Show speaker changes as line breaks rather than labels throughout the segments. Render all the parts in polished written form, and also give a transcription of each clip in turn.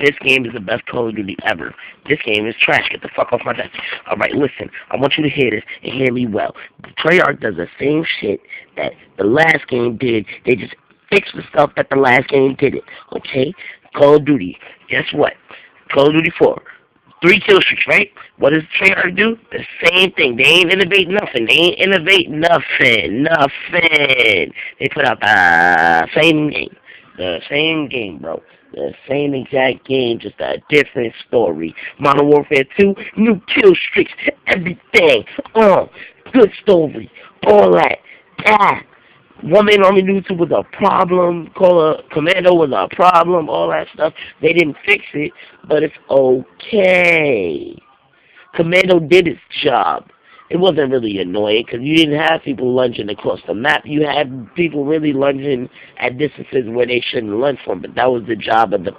this game is the best Call of Duty ever. This game is trash. Get the fuck off my desk. Alright, listen. I want you to hear this and hear me well. Treyarch does the same shit that the last game did. They just fix the stuff that the last game didn't. Okay? Call of Duty. Guess what? Call of Duty 4. 3 kill streaks, right? What does Treyarch do? The same thing. They ain't innovate nothing. They ain't innovate nothing. Nothing. They put out the same game. The same game, bro. The same exact game, just a different story. Modern Warfare 2, new kill streaks, everything. Good story. All that. Ah. One-man army neutral was a problem. Call a commando was a problem. All that stuff. They didn't fix it, but it's okay. Commando did its job. It wasn't really annoying because you didn't have people lunging across the map. You had people really lunging at distances where they shouldn't lunge from, but that was the job of the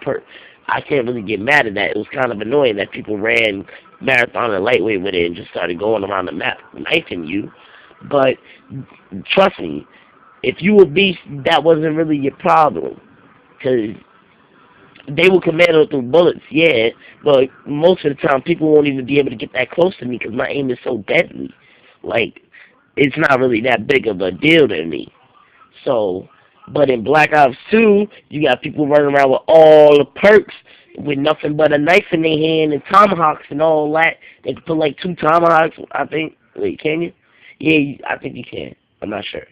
I can't really get mad at that. It was kind of annoying that people ran marathon and lightweight with it and just started going around the map knifing you. But trust me, if you were beast, that wasn't really your problem. Because they will commando through bullets, yeah, but most of the time people won't even be able to get that close to me because my aim is so deadly. Like, it's not really that big of a deal to me. So, but in Black Ops 2, you got people running around with all the perks with nothing but a knife in their hand and tomahawks and all that. They can put like 2 tomahawks, I think. Wait, can you? Yeah, I think you can. I'm not sure.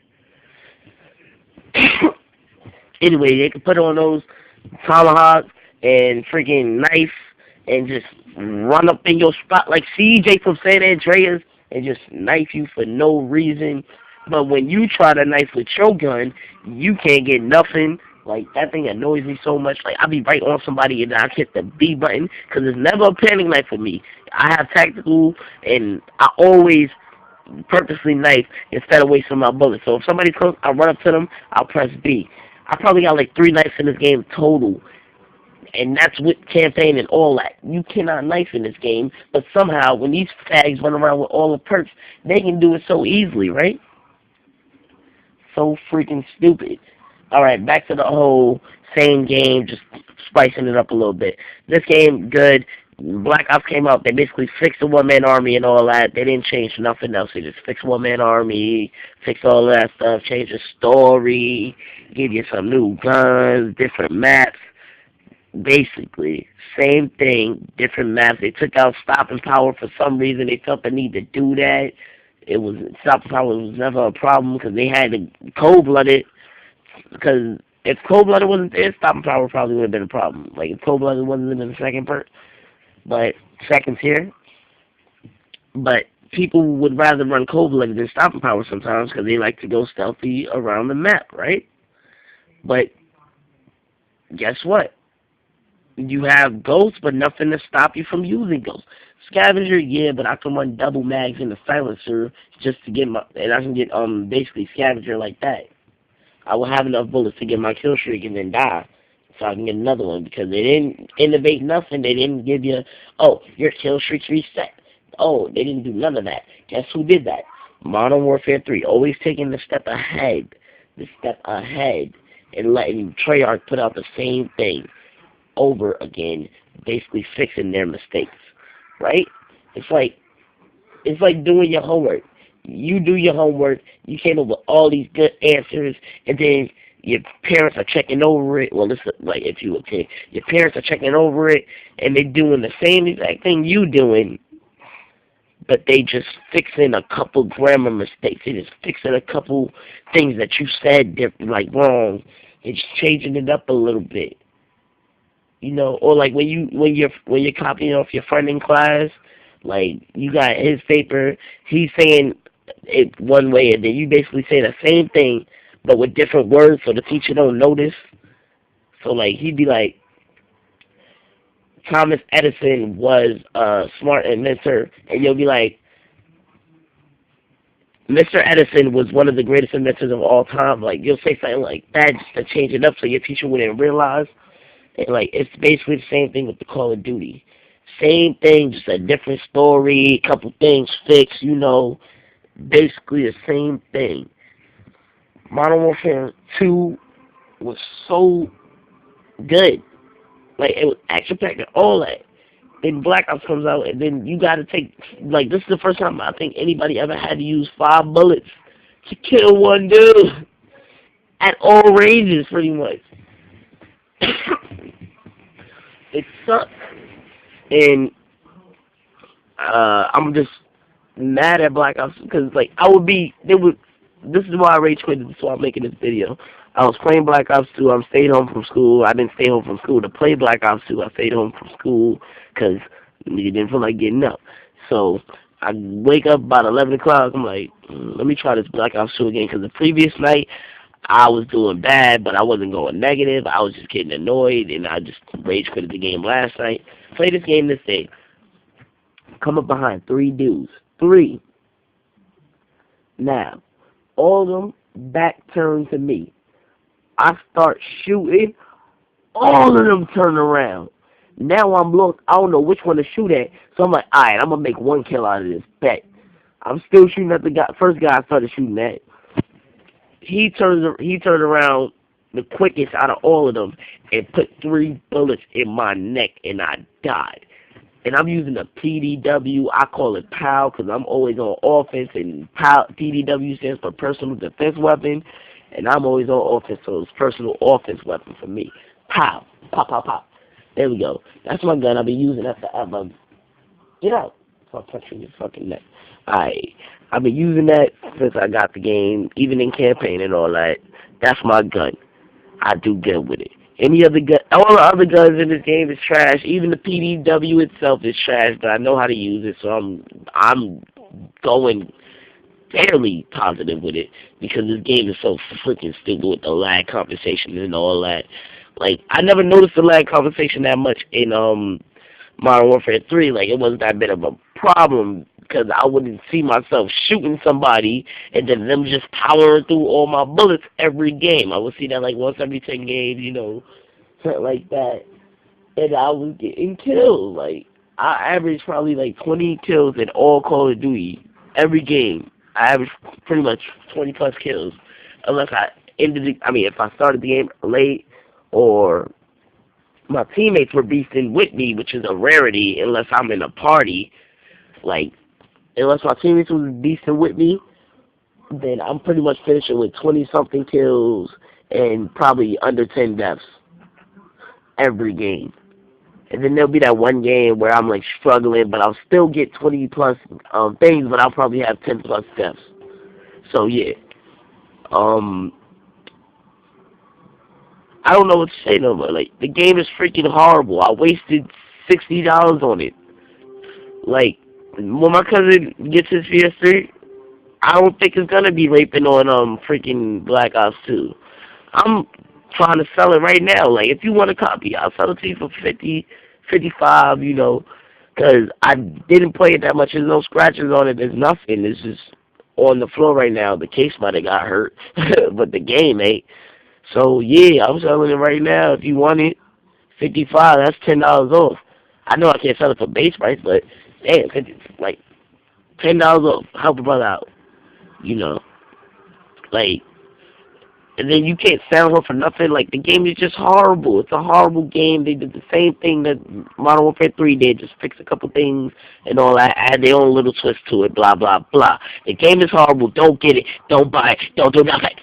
Anyway, they can put on those tomahawk and freaking knife and just run up in your spot like CJ from San Andreas and just knife you for no reason. But when you try to knife with your gun, you can't get nothing. Like, that thing annoys me so much. Like, I'll be right on somebody and I hit the B button because it's never a panic knife for me. I have tactical and I always purposely knife instead of wasting my bullets. So if somebody's close, I run up to them, I'll press B. I probably got like 3 knives in this game total. And that's with campaign and all that. You cannot knife in this game, but somehow when these fags run around with all the perks, they can do it so easily, right? So freaking stupid. Alright, back to the whole same game, just spicing it up a little bit. This game, good. Black Ops came out, they basically fixed the one-man army and all that. They didn't change nothing else. They just fixed one-man army, fixed all that stuff, changed the story, give you some new guns, different maps. Basically, same thing, different maps. They took out stopping power for some reason. They felt the need to do that. Stopping power was never a problem because they had to cold-blooded. Because if cold-blooded wasn't there, stopping power probably would have been a problem. Like, if cold-blooded wasn't in the second part. But seconds here. But people would rather run cold-blooded than stopping power sometimes because they like to go stealthy around the map, right? But guess what? You have ghosts, but nothing to stop you from using ghosts. Scavenger, yeah, but I can run double mags in the silencer just to get and I can get basically scavenger like that. I will have enough bullets to get my kill streak and then die. So I can get another one because they didn't innovate nothing. They didn't give you, oh, your kill streak's reset. Oh, they didn't do none of that. Guess who did that? Modern Warfare 3, always taking the step ahead. And letting Treyarch put out the same thing over again, basically fixing their mistakes. Right? It's like doing your homework. You do your homework, you came up with all these good answers, and then your parents are checking over it. Well, this is like if you were a kid. Your parents are checking over it, and they're doing the same exact thing you doing, but they just fixing a couple grammar mistakes. They just fixing a couple things that you said like wrong. They're just changing it up a little bit. You know, or like when you're copying off your friend in class, like you got his paper, he's saying it one way, and then you basically say the same thing, but with different words, so the teacher don't notice. So like he'd be like, Thomas Edison was a smart inventor, and you'll be like, Mr. Edison was one of the greatest inventors of all time. Like you'll say something like that just to change it up, so your teacher wouldn't realize. And like it's basically the same thing with the Call of Duty. Same thing, just a different story, couple things fixed, you know. Basically the same thing. Modern Warfare 2 was so good. Like, it was action-packed and all that. Then Black Ops comes out, and then you gotta take, like, this is the first time I think anybody ever had to use 5 bullets to kill one dude at all ranges, pretty much. It sucks. And I'm just mad at Black Ops because, like, this is why I rage quit. This is why I'm making this video. I was playing Black Ops 2. I stayed home from school. I didn't stay home from school to play Black Ops 2. I stayed home from school because you didn't feel like getting up. So I wake up about 11 o'clock. I'm like, let me try this Black Ops 2 again because the previous night I was doing bad, but I wasn't going negative. I was just getting annoyed, and I just rage quit the game last night. Play this game this day. Come up behind 3 dudes. 3. Now, all of them back turned to me. I start shooting. All of them turn around. Now I'm lost. I don't know which one to shoot at. So I'm like, alright, I'm going to make 1 kill out of this. Bet. I'm still shooting at the first guy I started shooting at. He turned around the quickest out of all of them and put 3 bullets in my neck, and I died. And I'm using a PDW. I call it POW because I'm always on offense, and PDW stands for personal defense weapon, and I'm always on offense, so it's personal offense weapon for me. POW. Pop, pop, pop. There we go. That's my gun. I've been using that forever. Get out. I'll punch you in your fucking neck. I've been using that since I got the game, even in campaign and all that. That's my gun. I do good with it. Any other gun, all the other guns in this game is trash. Even the PDW itself is trash, but I know how to use it, so I'm going fairly positive with it because this game is so freaking stupid with the lag compensation and all that. Like, I never noticed the lag compensation that much in Modern Warfare 3. Like, it wasn't that bit of a problem because I wouldn't see myself shooting somebody and then them just powering through all my bullets every game. I would see that like once every 10 games, you know, something like that. And I was getting killed. Like, I averaged probably like 20 kills in all Call of Duty. Every game, I averaged pretty much 20 plus kills. Unless if I started the game late or my teammates were beasting with me, which is a rarity unless I'm in a party. Like, unless my teammates was beasting with me, then I'm pretty much finishing with 20-something kills and probably under 10 deaths every game. And then there'll be that one game where I'm like struggling, but I'll still get 20 plus things, but I'll probably have 10 plus deaths. So yeah, I don't know what to say no more. Like, the game is freaking horrible. I wasted $60 on it. Like, when my cousin gets his PS3, I don't think it's gonna be raping on freaking Black Ops 2. I'm trying to sell it right now. Like, if you want a copy, I'll sell it to you for 50, 55, you know, because I didn't play it that much. There's no scratches on it. There's nothing. It's just on the floor right now. The case might have got hurt, but the game ain't. So, yeah, I'm selling it right now. If you want it, 55, that's $10 off. I know I can't sell it for base price, but damn, like $10 off. Help a brother out, you know. Like, and then you can't sell her for nothing. Like, the game is just horrible. It's a horrible game. They did the same thing that Modern Warfare 3 did, just fix a couple things and all that, add their own little twist to it, blah, blah, blah. The game is horrible. Don't get it. Don't buy it. Don't do nothing.